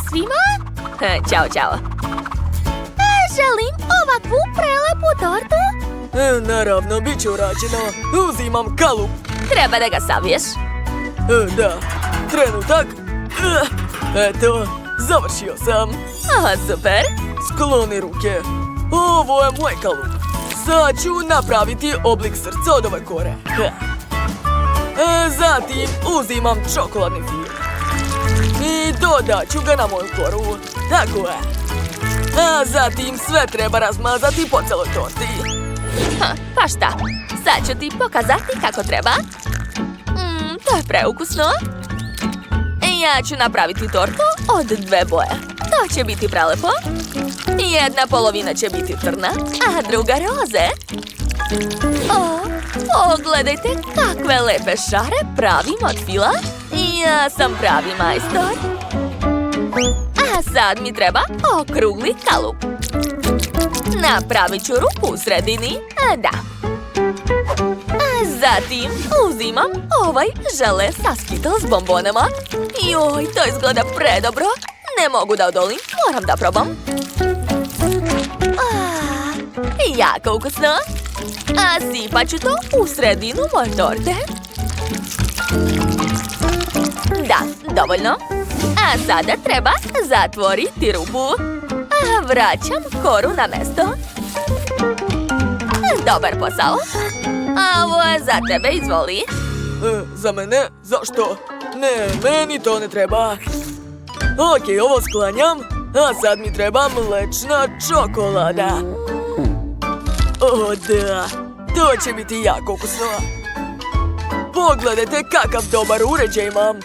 svima! Ćao, čao. Želim ovakvu prelepu tortu. Naravno, bit će urađeno. Uzimam kalup. Treba da ga saviješ. Da, trenutak. Eto, završio sam. Aha, super. Skloni ruke. Ovo je moj kalup. Sad ću napraviti oblik srca od ove kore. Zatim uzimam čokoladni fil. I dodat ću ga na moju koru. Tako je. A zatim sve treba razmazati po celoj torti. Pa šta? Sad ću ti pokazati kako treba. To je preukusno. Ja ću napraviti tortu od 2 boje. To će biti prelepo. Jedna polovina će biti crna, a druga roze. Pogledajte kakve lepe šare pravim od fila. Ja sam pravi majstor. A sad mi treba okrugli kalup. Napravit ću rupu u sredini. Da. Zatim uzimam ovaj žele sa Skittles bombonama. Joj, to izgleda predobro. Ne mogu da odolim, moram da probam. Jako ukusno. A sipat ću to u sredinu moje torte. Da, dovoljno. A sada treba zatvoriti rupu. Vraćam koru na mesto. Dobar posao. A ovo je za tebe, izvoli. Za mene? Zašto? Ne, meni to ne treba. Okej, ovo sklanjam. A sad mi treba mlečna čokolada. O, da. To će biti jako ukusno. Pogledajte kakav dobar uređaj imam.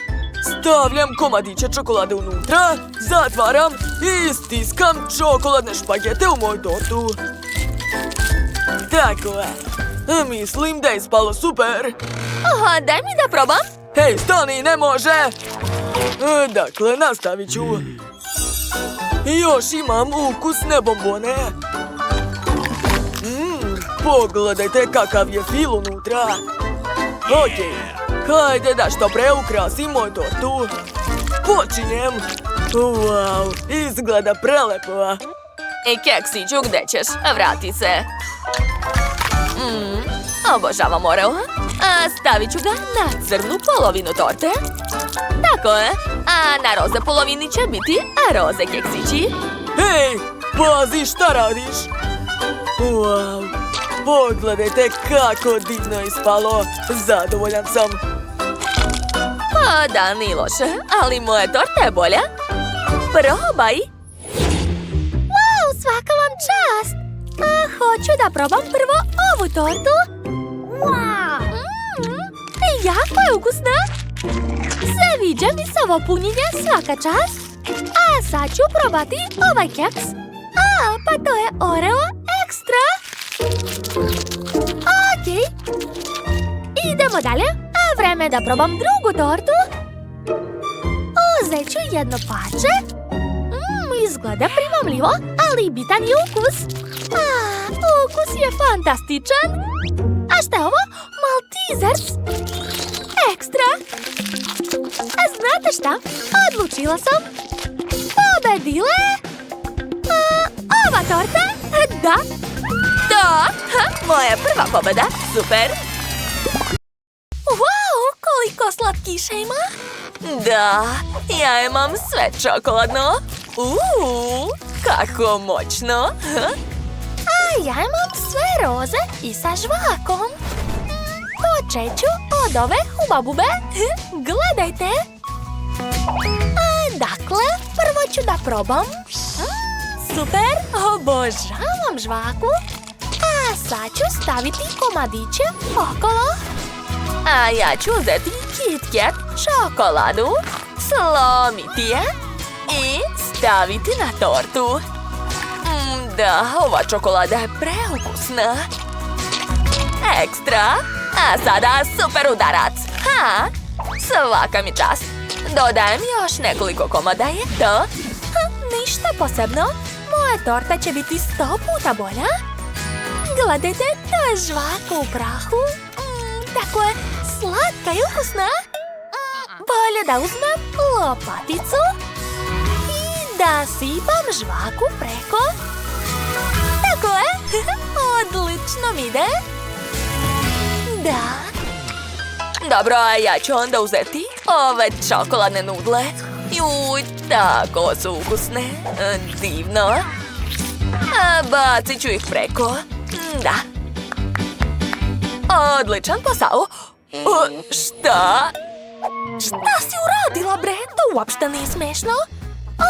Stavljam komadiće čokolade unutra, zatvaram i stiskam čokoladne špagete u moju tortu. Tako je. Mislim da je ispalo super. Daj mi da probam. Hej, stani, ne može. Dakle, nastavit ću. Još imam ukusne bombone. Pogledajte kakav je fil unutra. Okej, hajde da što pre ukrasim moju tortu. Počinjem. Wow, izgleda prelepo. Keksiću, gde ćeš? Vrati se. Obožavam Oreo. Stavit ću ga na crnu polovinu torte. Tako je. A na roze polovini će biti roze keksići. Hej, pazi šta radiš. Wow, pogledajte kako divno je ispalo. Zadovoljan sam. Pa da, nije loše, ali moja torta je bolja. Probaj. Wow, svaka vam čast. Hoću da probam prvo ovu tortu. Wow. Jako je ukusna. Sviđa mi se ovo punjenje, svaka čast. A sad ću probati ovaj keks. Pa to je Oreo ekstra. Okej. Idemo dalje. Vreme da probam drugu tortu. Uzet ću jedno parče. Izgleda primamljivo, ali bitan je ukus. Ukus je fantastičan. A šta je ovo? Maltesers. Ekstra. Znate šta? Odlučila sam. Pobedile. Ova torta? Da. Da, moja prva pobeda. Super. Wow, koliko slatkiša ima. Da, ja imam sve čokoladno. Kako moćno. A ja imam sve roze i sa žvakom. Počet ću od ove hubabube. Gledajte. Dakle, prvo ću da probam. Super, obožavam žvaku. A sad ću staviti komadiće okolo. A ja ću uzeti Kit Kat čokoladu, slomiti je i staviti na tortu. Da, ova čokolada je preukusna. Ekstra. A sada super udarac. Svaka mi čast. Dodajem još nekoliko komada i to. Ništa posebno. Moja torta će biti 100 puta bolja. Gledajte, to je žvaka u prahu. Tako je slatka i ukusna. Bolje da uzmem lopaticu i da sipam žvaku preko. Tako je. Odlično mi ide. Da. Dobro, a ja ću onda uzeti ove čokoladne nudle. Juj, tako su ukusne. Divno. Bacit ću ih preko. Da. Odličan posao. Šta? Šta si uradila, bre? To uopšte nije smešno.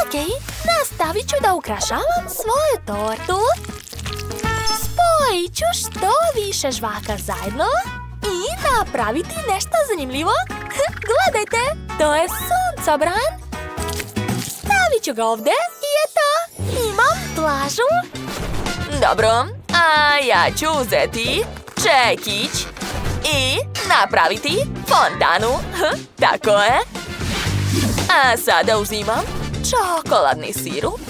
Okej, nastavit ću da ukrašavam svoju tortu. Spojit ću što više žvaka zajedno i napraviti nešto zanimljivo. Gledajte, to je suncobran. Stavit ću ga ovdje i eto, imam plažu. Dobro, a ja ću uzeti čekić i napraviti fontanu. Tako je. A sada uzimam čokoladni sirup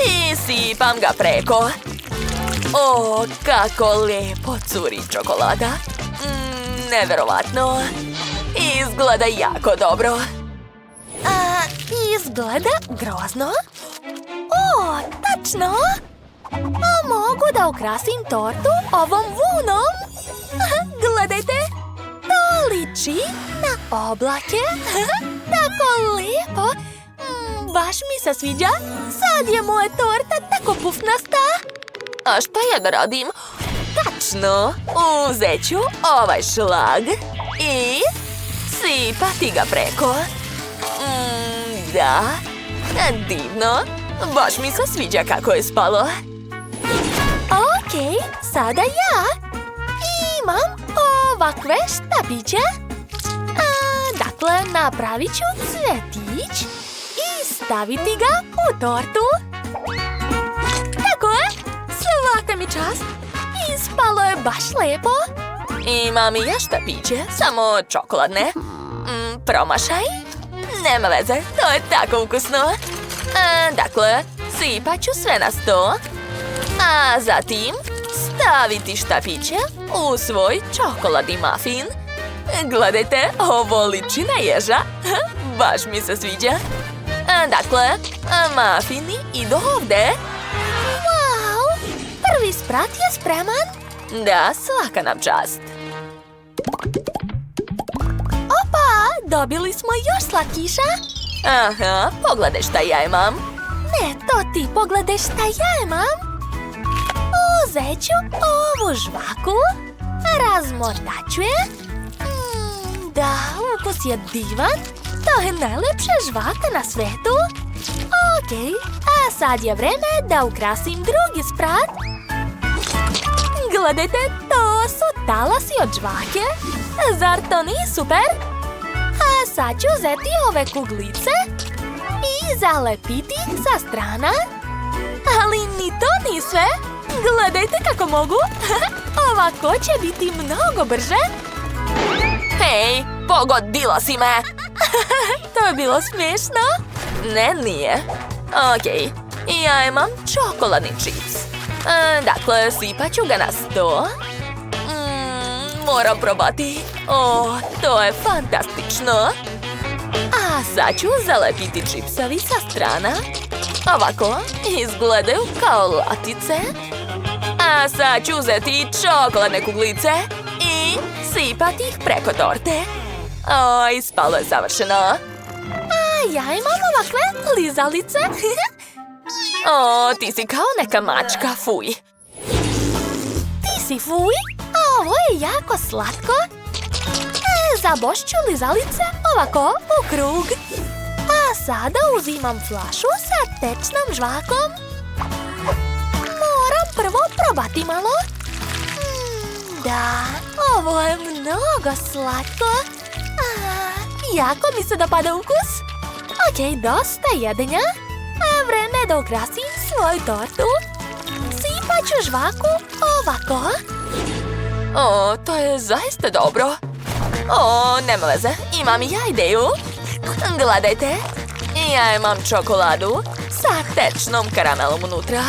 i sipam ga preko. O, kako lijepo curi čokolada. Neverovatno. Izgleda jako dobro. Izgleda grozno. O, tačno. A mogu da ukrasim tortu ovom vunom. Gledajte, to liči na oblake. Tako lijepo. Baš mi se sviđa. Sad je moja torta tako pufnasta. A šta ja da radim? Tačno, uzet ću ovaj šlag i sipati ga preko. Da, divno. Baš mi se sviđa kako je spalo. Okej, sada ja imam ovakve štapiće. Dakle, napravit ću cvjetić i staviti ga u tortu. Tako je, svaka mi čast. Ispalo je baš lijepo. Imam i ja štapiće, samo čokoladne. Promašaj? Nema veze, to je tako ukusno. Dakle, sipat ću sve na sto. A zatim staviti štapiće u svoj čokoladni muffin. Gledajte, ovo liči na ježa. Baš mi se sviđa. Dakle, muffini idu ovdje. Wow, prvi sprat je spreman. Da, svaka nam čast. Opa, dobili smo još slatkiša. Aha, pogledaj šta ja imam. Ne, to ti pogledaj šta ja imam. Uzet ću ovu žvaku, razmotaću je. Da, ukus je divan. To je najlepša žvaka na svetu. Okej, a sad je vreme da ukrasim drugi sprat. Gledajte, to su talasi od žvake. Zar to nije super? A sad ću uzeti ove kuglice i zalepiti sa strana. Ali ni to nije sve. Gledajte kako mogu. Ovako će biti mnogo brže. Hej, pogodila si me. To je bilo smiješno. Ne, nije. Okej, ja imam čokoladni čips. Dakle, sipat ću ga na sto. Moram probati. O, to je fantastično. A sad ću zalepiti čipsovi sa strana. Ovako, izgledaju kao latice. A sad ću uzeti čokoladne kuglice i sipati ih preko torte. O, ispalo je savršeno. A ja imam ovakve lizalice. O, ti si kao neka mačka, fuj. Ti si fuj, a ovo je jako slatko. Zabošću lizalice ovako u krug. A sada uzimam flašu sa tečnom žvakom. Moram prvo probati malo. Da, ovo je mnogo slatko. Jako mi se dopada ukus. Okej, dosta jedenja. A vreme da ukrasim svoju tortu. Sipat ću žvaku ovako. O, to je zaista dobro. O, nema veze, imam i ja ideju. Gledajte, ja imam čokoladu sa tečnom karamelom unutra.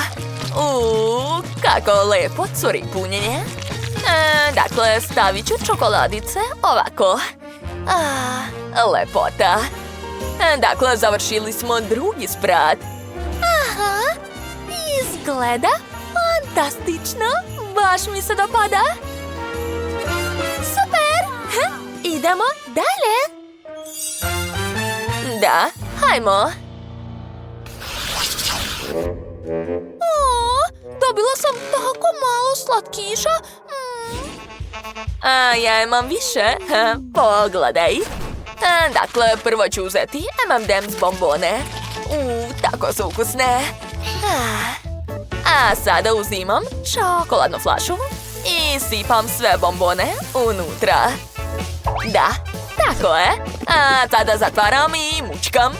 Kako lepo curi punjenje. Dakle, stavit ću čokoladice ovako. Lepota. Dakle, završili smo drugi sprat. Izgleda fantastično. Baš mi se dopada. Super! Idemo dalje. Da, hajmo. Dobila sam tako malo slatkiša. A ja imam više. Pogledaj. Dakle, prvo ću uzeti M&M's bombone. Tako su ukusne. A sada uzimam čokoladnu flašu i sipam sve bombone unutra. Da, tako je. A sada zatvaram i mučkam.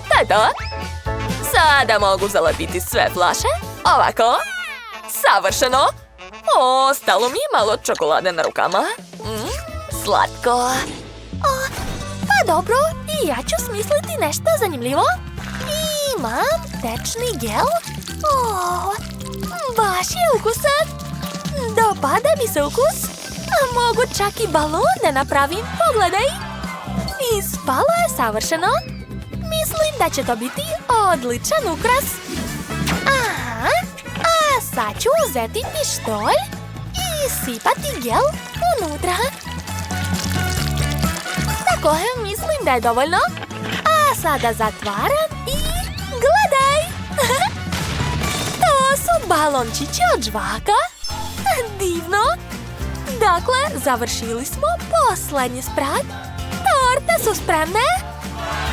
To je to. Sada mogu zalepiti sve flaše. Ovako. Savršeno. Ostalo mi je malo čokolade na rukama. Slatko. Pa dobro, i ja ću smisliti nešto zanimljivo. Imam tečni gel. Baš je ukusan. Dopada mi se ukus. Mogu čak i balon da napravim. Pogledaj. Ispalo je savršeno. Mislim da će to biti odličan ukras. Aha. A sad ću uzeti pištolj i sipati gel unutra. Tako je, mislim da je dovoljno. A sada zatvaram i gledaj! To su balončići od žvaka. Divno! Dakle, završili smo poslednji sprat. Torte su spremne.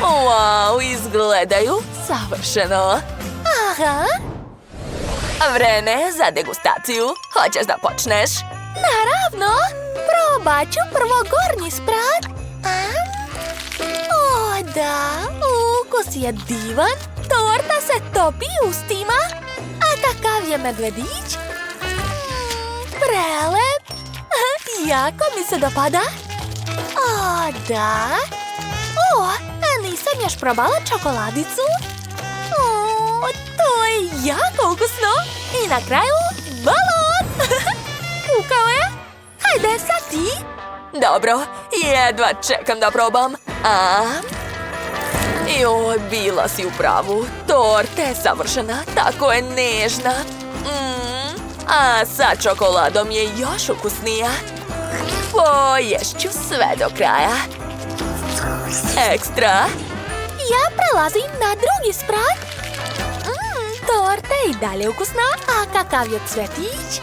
Wow, izgledaju savršeno. Aha. Vreme za degustaciju. Hoćeš da počneš? Naravno! Probat ću prvo gornji sprat. O, da! Ukus je divan. Torta se topi ustima. A kakav je medvedić? Prelep. Jako mi se dopada. O, da! O, a nisam još probala čokoladicu. O, to je jako ukusno. I na kraju balon. Kukao je. Hajde sad ti. Dobro, jedva čekam da probam. Joj, bila si u pravu. Torta je savršena, tako je nežna. A sa čokoladom je još ukusnija. Poješću sve do kraja. Ekstra. Ja prelazim na drugi sprat. Torta je i dalje ukusna, a kakav je cvetić?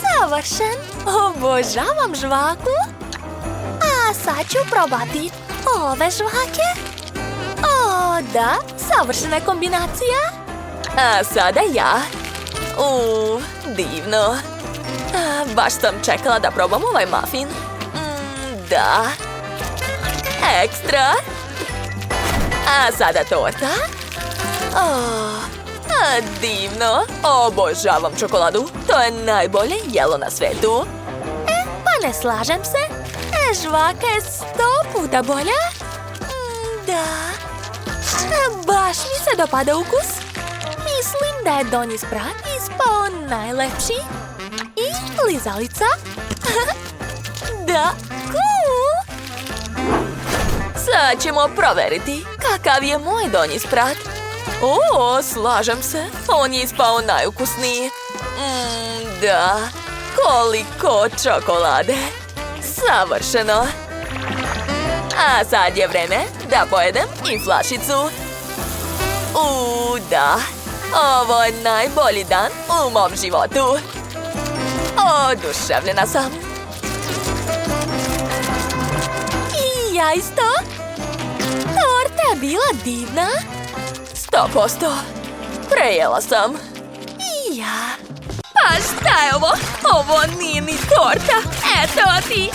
Savršen. Obožavam žvaku. A sad ću probati ove žvake. O, da, savršena kombinacija. A sada ja. Divno. Baš sam čekala da probam ovaj muffin. Da. Ekstra. A sada torta. Divno. Obožavam čokoladu. To je najbolje jelo na svetu. Pa ne slažem se. Žvaka je 100 puta bolja. Da. Baš mi se dopada ukus. Mislim da je donji sprat ispao najlepši. I klizalica. Da, cool. Sad ćemo proveriti kakav je moj donji sprat. Slažem se. On je ispao najukusniji. Da, koliko čokolade. Savršeno. A sad je vreme da pojedem i flašicu. Da. Ovo je najbolji dan u mom životu. Oduševljena sam. I ja isto. Torta je bila divna. 100%. Prejela sam. I ja. Pa šta je ovo? Ovo nije ni torta. Eto ti.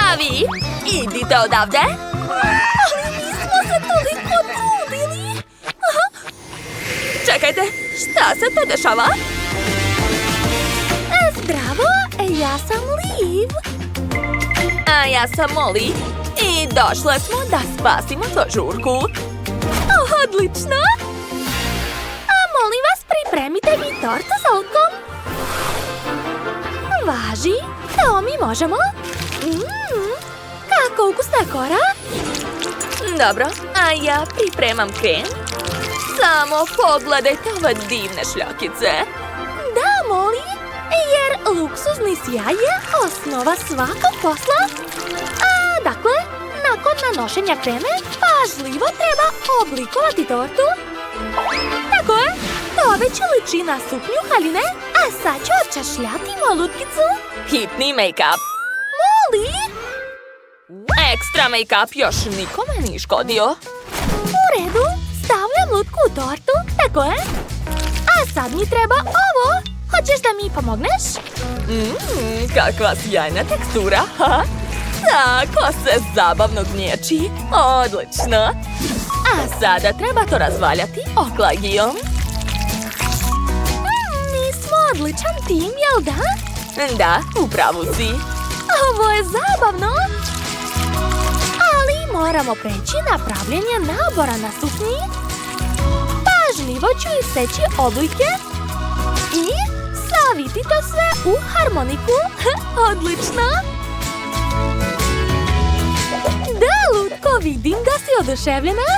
A vi, idite odavde. Ali nismo se toliko trudili. Čekajte, šta se to dešava? Zdravo, ja sam Liv. A ja sam Molly. I došle smo da spasimo to žurku. Odlično. A molim vas, pripremite mi tortu s lukom. Važi, to mi možemo. Kako ukusna kora. Dobro, a ja pripremam krem. Samo pogledajte ove divne šljakice. Da, Molly, jer luksuzni sjaj je osnova svakog posla. Dakle, nakon nanošenja kreme, pažljivo treba oblikovati tortu. Tako je, to već liči na suknju haline, a sad ću odčašljati moju lutkicu. Hitni make-up. Molly! Ekstra make-up još nikome nije škodio. U redu, stavljam lutku u tortu, tako je. A sad mi treba ovo. Hoćeš da mi pomogneš? Kakva sjajna tekstura. Tako se zabavno gnječi. Odlično. A sada treba to razvaljati oklagijom. Mi smo odličan tim, jel da? Da, upravo si. Ovo je zabavno. Ali moramo preći na pravljenje nabora na suknji. Pažljivo ću iseći oblike i saviti to sve u harmoniku. Odlično. Da, lutko, vidim da si oduševljena.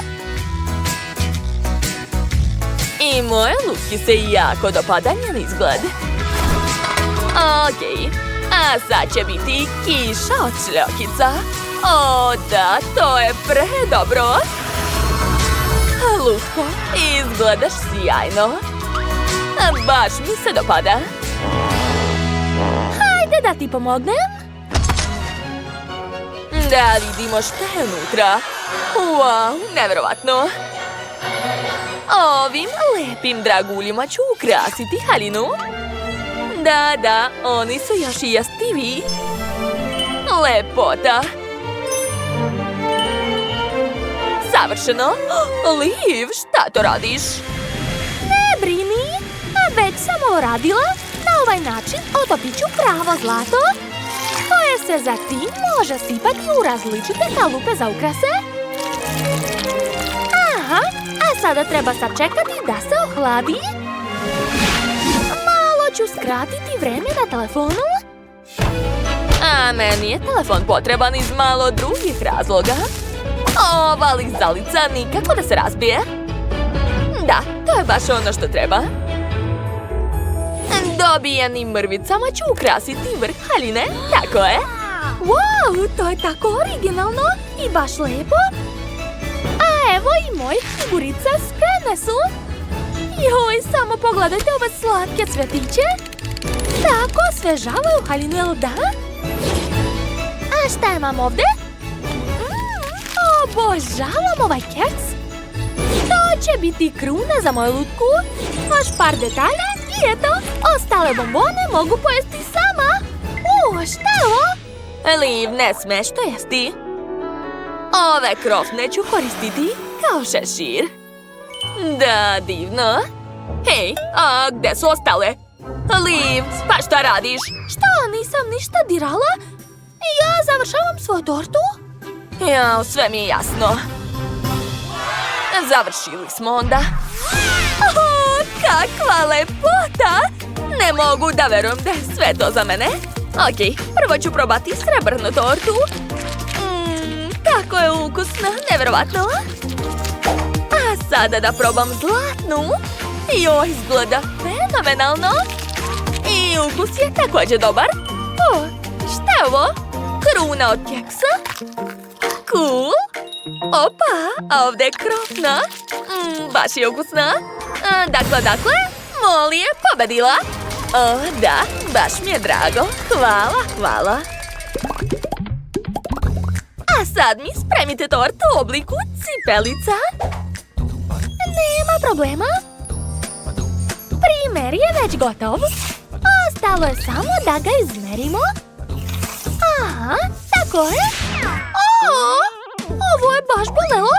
I moje lutki se jako dopada njen izgled. Okej, a sad će biti kiša od šljokica. O da, to je predobro. Lutko, izgledaš sjajno. Baš mi se dopada. Hajde da ti pomognem. Da vidimo šta je unutra. Wow, nevjerovatno. Ovim lepim draguljima ću ukrasiti haljinu. Da, oni su još i jastiviji. Lepota. Savršeno. Liv, šta to radiš? Ne brini, već sam ovo radila. Na ovaj način otopit ću pravo zlato, koje se zatim može sipati u različite kalupe za ukrase. Aha, a sada treba sačekati da se ohladi. Malo ću skratiti vreme na telefonu. A meni je telefon potreban iz malo drugih razloga. Ova lizalica nikako da se razbije. Da, to je baš ono što treba. Dobijenim mrvicama ću ukrasiti vrh haljine, tako je. Wow, to je tako originalno i baš lepo. A evo i moje figurice spremne su. Joj, samo pogledajte ove slatke cvjetiće. Tako osvežavaju haljinu, jel da? A šta imam ovdje? Obožavam ovaj keks. To će biti kruna za moju lutku. Još par detalja i eto, ostale bombone mogu pojesti sama. Šta je ovo? Liv, ne smeš to jesti. Ove krofne ću koristiti kao šešir. Da, divno. Hej, a gde su ostale? Liv, pa šta radiš? Što, nisam ništa dirala? Ja završavam svoju tortu. Jao, sve mi je jasno. Završili smo onda. Kakva lepota! Ne mogu da verujem da je sve to za mene. Okej, prvo ću probati srebrnu tortu. Tako je ukusna, nevjerovatno. A sada da probam zlatnu. Joj, izgleda fenomenalno. I ukus je također dobar. Šta je ovo? Kruna od keksa? Cool. Opa, a ovdje je krofna. Baš je ukusna. Dakle, Molly je pobedila. O, da, baš mi je drago. Hvala. A sad mi spremite tortu u obliku cipelica. Nema problema. Primer je već gotov. Ostalo je samo da ga izmerimo. Aha, tako je. Ovo je baš bolelo.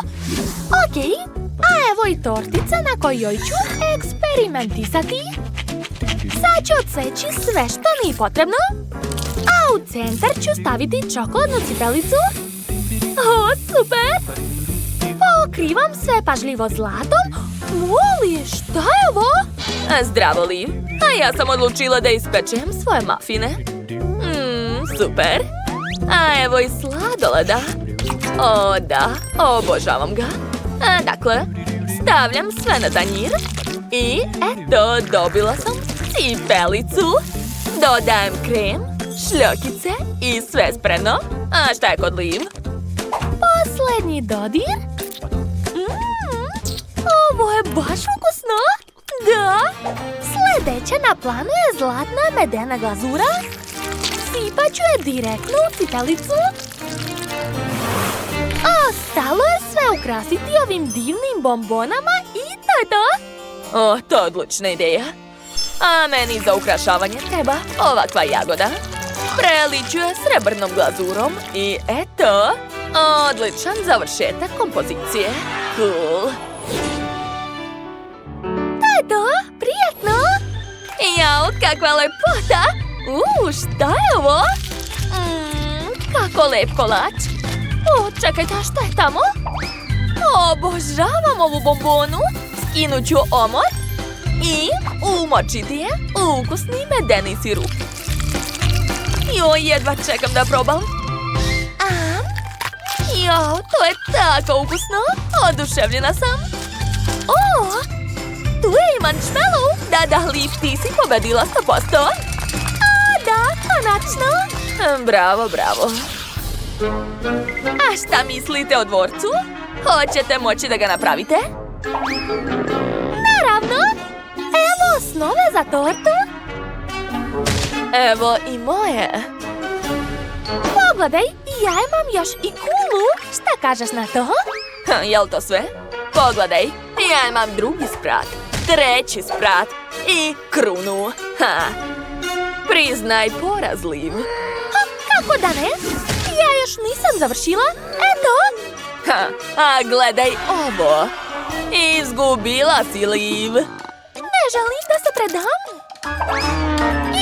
Okej, a evo i tortica na kojoj ću eksperimentisati. Sad ću odseći sve što mi je potrebno. A u centar ću staviti čokoladnu cipelicu. Super! Pokrivam sve pažljivo zlatom. Molly, šta je ovo? Zdravo, Liv. A ja sam odlučila da ispečem svoje mafine. Super. A evo i sladoleda. O, da, obožavam ga. Dakle, Stavljam sve na tanjir. I eto, dobila sam cipelicu. Dodajem krem, šljokice i sve spremno. A šta je kod Liv? Posljednji dodir. Ovo je baš ukusno. Da. Sljedeće na planu je zlatna medena glazura. Sipat ću je direktno u cipelicu. Ostalo je sve ukrasiti ovim divnim bombonama i to je to. O, to je odlična ideja. A meni za ukrašavanje treba ovakva jagoda. Preliću je srebrnom glazurom i eto, odličan završetak kompozicije. Cool. To je to, prijetno. Jao, kakva lepota! Šta je ovo? Kako lep kolač. Čekajte, a šta je tamo? Obožavam ovu bombonu. Skinut ću omot i umočiti je u ukusni medeni sirup. Joj, jedva čekam da probam. Jao, to je tako ukusno. Oduševljena sam. Tu je i marshmallow. Da, Liv, ti si pobedila 100%. Da, konačno. Bravo, bravo. A šta mislite o dvorcu? Hoćete moći da ga napravite? Naravno. Evo osnove za tortu. Evo i moje. Pogledaj, ja imam još i kulu. Šta kažeš na to? Jel to sve? Pogledaj, ja imam drugi sprat, treći sprat i krunu. Priznaj poraz, Liv. Kako da ne? Ja još nisam završila. Eto. A gledaj ovo. Izgubila si, Liv. Ne želim da se predam.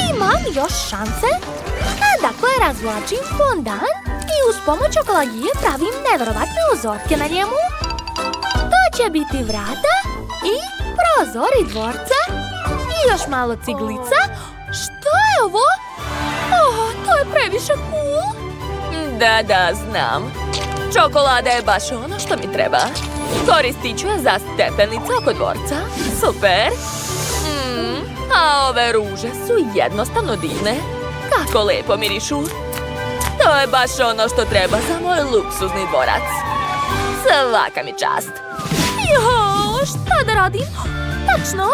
Imam još šanse. Dakle, razvlačim fondan i uz pomoć čokoladije pravim nevjerovatne uzorke na njemu. To će biti vrata i prozori dvorca i još malo ciglica. Što je ovo? To je previše cool. Da, znam. Čokolada je baš ono što mi treba. Koristit ću je za stepenice oko dvorca. Super. A ove ruže su jednostavno divne. Kako lepo mirišu. To je baš ono što treba za moj luksuzni dvorac. Svaka mi čast. Jo, šta da radim? Tačno.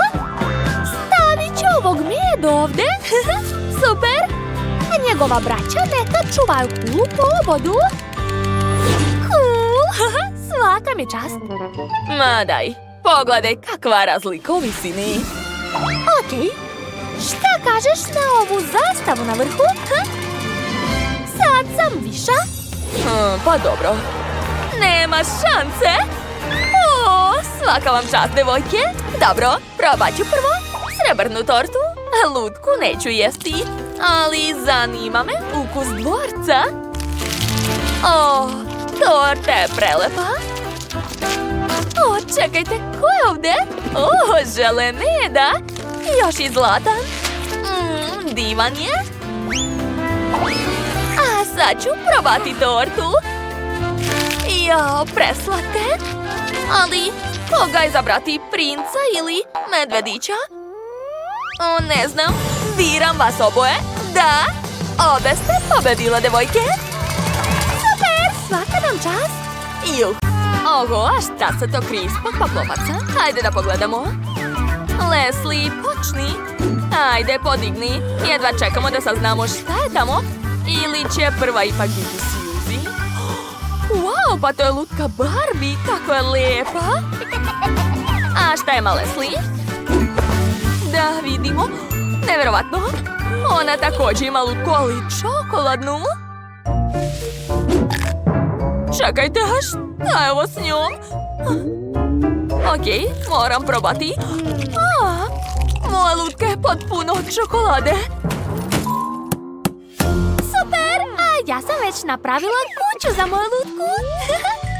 Stavit ću ovog med ovdje. Super. A njegova braća neka čuvaju kulu po obodu. Cool. Svaka mi čast. Ma daj, pogledaj kakva razlika u visini. Okej. Šta kažeš na ovu zastavu na vrhu? Sad sam viša. Pa dobro. Nema šanse. Svaka vam čast, devojke. Dobro, probat ću prvo srebrnu tortu. Lutku neću jesti, ali zanima me ukus dvorca. Torta je prelepa. Čekajte, ko je ovdje? Želeneda. Još i zlatan. Divan je. A sad ću probati tortu. Jao, preslate. Ali koga izabrati, princa ili medvedića? Ne znam. Biram vas oboje. Da, obe ste pobedile, devojke. Super, svaka nam čast. Oho, a šta se to krije ispod paplovaca? Hajde da pogledamo. Leslie, počni. Ajde, podigni. Jedva čekamo da saznamo šta je tamo. Ili će prva ipak biti Suzy? Wow, pa to je lutka Barbie. Kako je lijepa. A šta ima Leslie? Da vidimo. Nevjerovatno. Ona također ima lutku, ali čokoladnu. Čekajte, a šta je ovo s njom? Okej, moram probati. Moja lutka je potpuno od čokolade. Super, a ja sam već napravila kuću za moju lutku.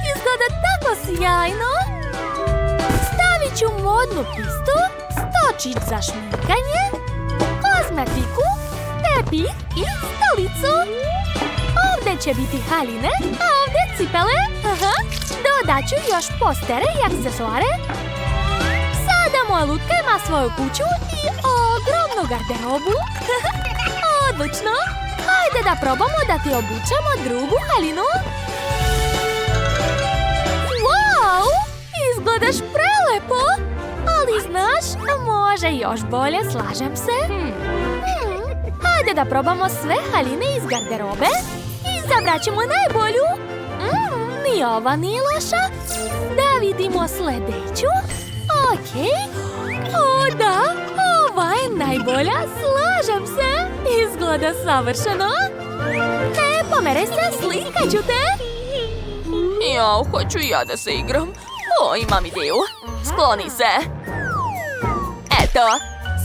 Izgleda tako sjajno. Stavit ću modnu pistu, stočić za šminkanje, kozmetiku, tepih i stolicu. Ovdje će biti haljine, a ovdje cipele. Dodat ću još postere i aksesuare. moja lutka ima svoju kuću i ogromnu garderobu. Odlično! Hajde da probamo da ti obučemo drugu haljinu. Wow! Izgledaš prelepo! Ali znaš, može još bolje, slažem se. Hajde da probamo sve haljine iz garderobe i izabrat ćemo najbolju. Ni ova nije loša. Da vidimo sljedeću. Okej. O da, ova je najbolja, slažem se. Izgleda savršeno. Pomeraj se, slikat ću te. Jao, hoću ja da se igram. O, imam ideju. Skloni se. Eto,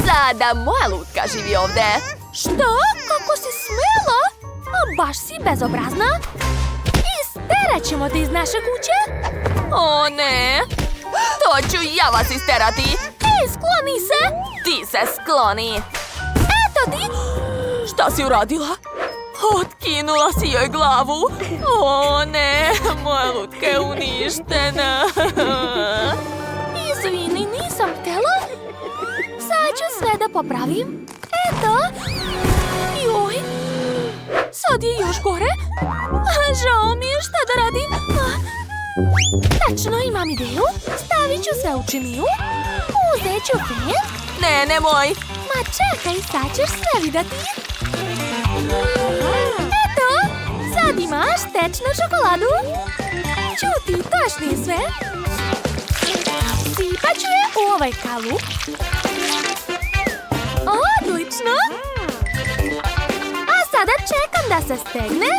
sada moja lutka živi ovde. Što? Kako si smela? Baš si bezobrazna. Isterat ćemo te iz naše kuće. O ne, to ću ja vas isterati. Skloni se. Ti se skloni. Eto ti. Šta si uradila? Otkinula si joj glavu. O ne, moja lutka je uništena. Izvini, nisam htjela. Sad ću sve da popravim. Eto. Joj. Sad je još gore. Žao mi je, šta da radim. Tačno, imam ideju. Stavit ću sve u činiju. Uzet ću fen. Ne, nemoj. Ma čekaj, sad ćeš sve vidjeti. Eto, sad imaš tečnu čokoladu. Čuti, toš nije sve. Sipat ću je u ovaj kalup. Odlično. A sada čekam da se stegne.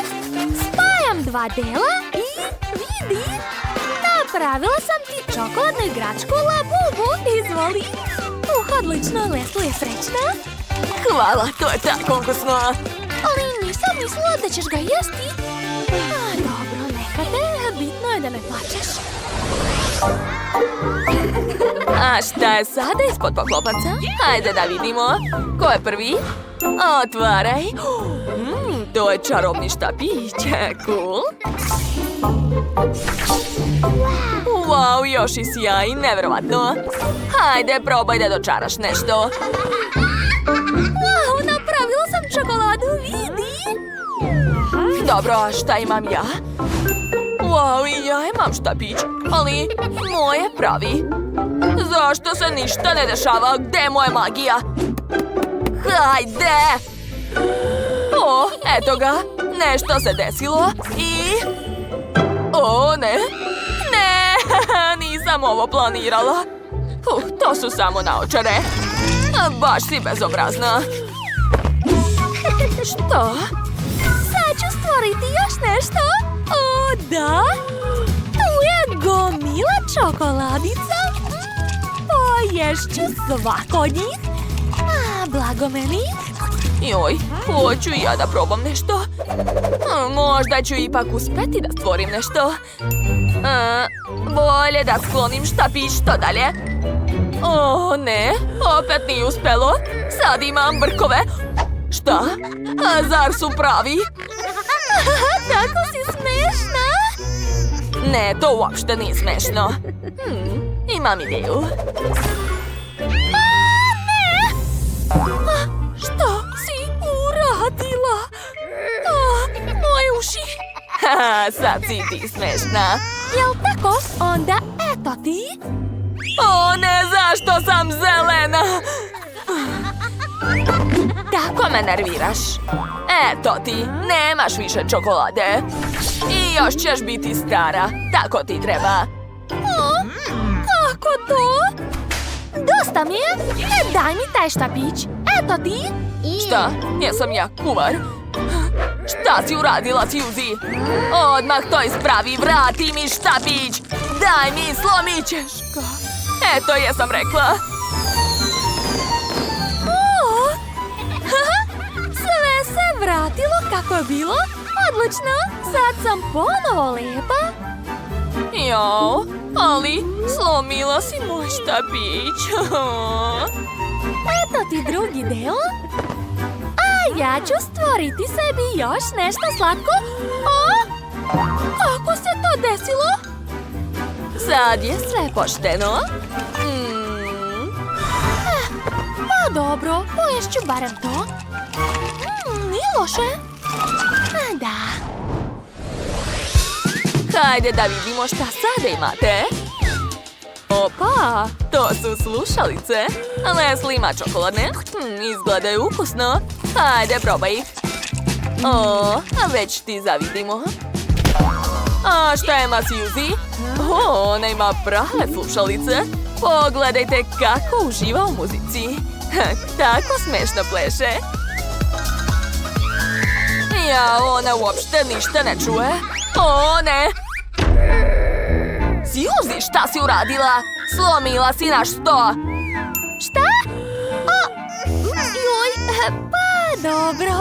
Spajam dva dela i vidi. Napravila sam ti čokoladnu igračku Labubu. Izvoli. Odlično, Leslie je srećna. Hvala, to je tako ukusno. Ali nisam mislila da ćeš ga jesti. Dobro, neka te, bitno je da ne plačeš. A šta je sada ispod poklopaca? Hajde da vidimo. Ko je prvi? Otvaraj. To je čarobni štapić. Cool. Wow, još i sjaj, nevjerovatno. Hajde, probaj da dočaraš nešto. Wow, napravila sam čokoladu, vidi. Dobro, a šta imam ja? Wow, i ja imam štapić, ali moj je pravi. Zašto se ništa ne dešava? Gde je moja magija? Hajde! O, eto ga. Nešto se desilo i... O, ne. Ne, nisam ovo planirala. To su samo naočare. Baš si bezobrazna. Što? Sad ću stvoriti još nešto. O, da. Tu je gomila čokoladica. Poješću svako od njih. Blago meni. Joj, hoću ja da probam nešto. Možda ću ipak uspeti da stvorim nešto. Bolje da sklonim štapić, što dalje? O, ne, opet nije uspelo. Sad imam brkove. Šta? Zar su pravi? Tako si smešna. Ne, to uopšte nije smešno. Imam ideju. Što si uradila? Moje uši. Sad si ti smešna. Jel tako? Onda eto ti. O ne, zašto sam zelena? Tako me nerviraš. Eto ti, nemaš više čokolade. I još ćeš biti stara. Tako ti treba. Kako to? Dosta mi je. Daj mi taj štapić. Eto ti. Šta? Jesam ja kuvar? Šta si uradila, Suzy? Odmah to ispravi, vrati mi štapić. Daj mi, slomit ćeš ga. Eto, jesam rekla. Sve se vratilo kako je bilo. Odlično. Sad sam ponovo lijepa. Jao, ali slomila si moj štapić. Eto ti drugi deo. A ja ću stvoriti sebi još nešto slatko. Kako se to desilo? Sad je sve pošteno. dobro, poješću barem to. Nije loše. A da. Hajde da vidimo šta sada imate. Opa, to su slušalice. Leslie ima čokoladne. Izgledaju ukusno. Hajde, probaj ih. O, a već ti zavidimo. A šta ima Suzy? O, ona ima prave slušalice. Pogledajte kako uživa u muzici. Tako smešno pleše. Ja, ona uopšte ništa ne čuje. O, ne! Suzy, šta si uradila? Slomila si naš sto. Šta? O, joj, pa dobro.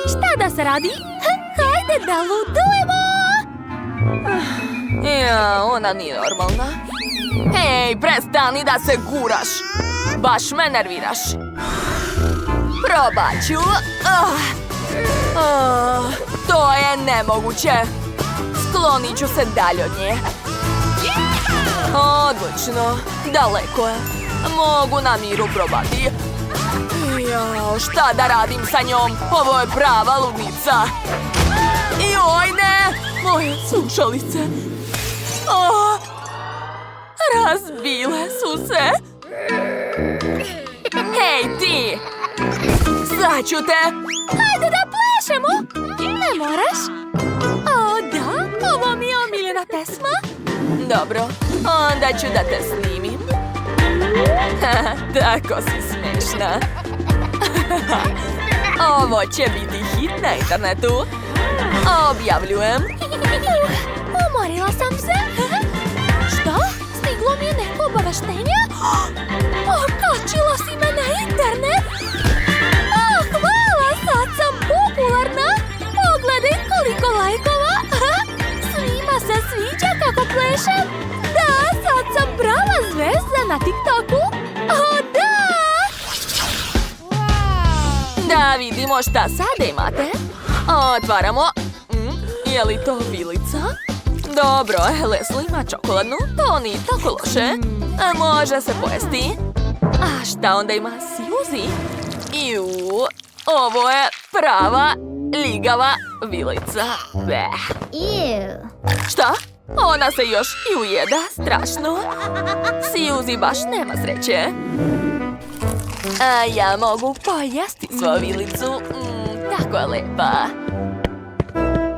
Šta da se radi? Hajde da ludujemo. Ja, ona nije normalna. Hej, prestani da se guraš. Baš me nerviraš. Probat ću. To je nemoguće. Sklonit ću se dalje od nje. Odlično. Daleko je. Mogu na miru probati. Jao, šta da radim sa njom? Ovo je prava ludnica. Joj, ne! Moje slušalice. Razbile su se. Hej, ti! Sad ću te! Hajde da plešemo. Ne moraš. O, da, ovo mi je omiljena pesma. Dobro, onda ću da te snimim. Tako si smešna. Ovo će biti hit na internetu. Objavljujem. Umorila sam se. Šta? Stiglo mi je neko obaveštenje? Okačila si me na internet? Hvala, sad sam popularna. Pogledaj koliko lajkova. Svima se sviđa kako plešem. Da, sad sam prava zvezda na TikToku. O, da! Da vidimo šta sada imate. Otvaramo. Je li to vilica? Dobro, Leslie ima čokoladnu. To nije tako loše. Može se pojesti. A šta onda ima Suzy? Iu, ovo je prava ligava vilica. Šta? Ona se još i ujeda, strašno. Suzy baš nema sreće. A ja mogu pojesti svoju vilicu. Tako je lepa.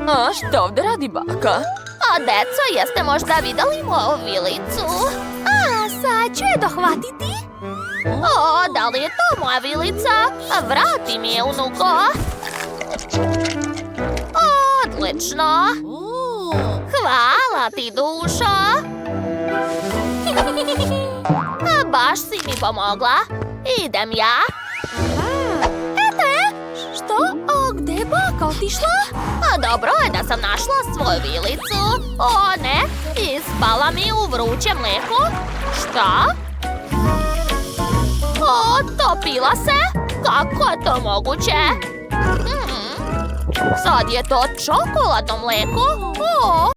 A što ovdje radi baka? A deco, jeste možda videli moju vilicu? A, sad ću je dohvatiti. O, da li je to moja vilica? Vrati mi je, unuko. Odlično. Hvala ti, dušo. Baš si mi pomogla. Idem ja. Eto je. Što? A gde je baka otišla? Dobro je da sam našla svoju vilicu. O ne, ispala mi u vruće mlijeko. Šta? O, topila se? Kako je to moguće? Sad je to čokoladno mlijeko. O,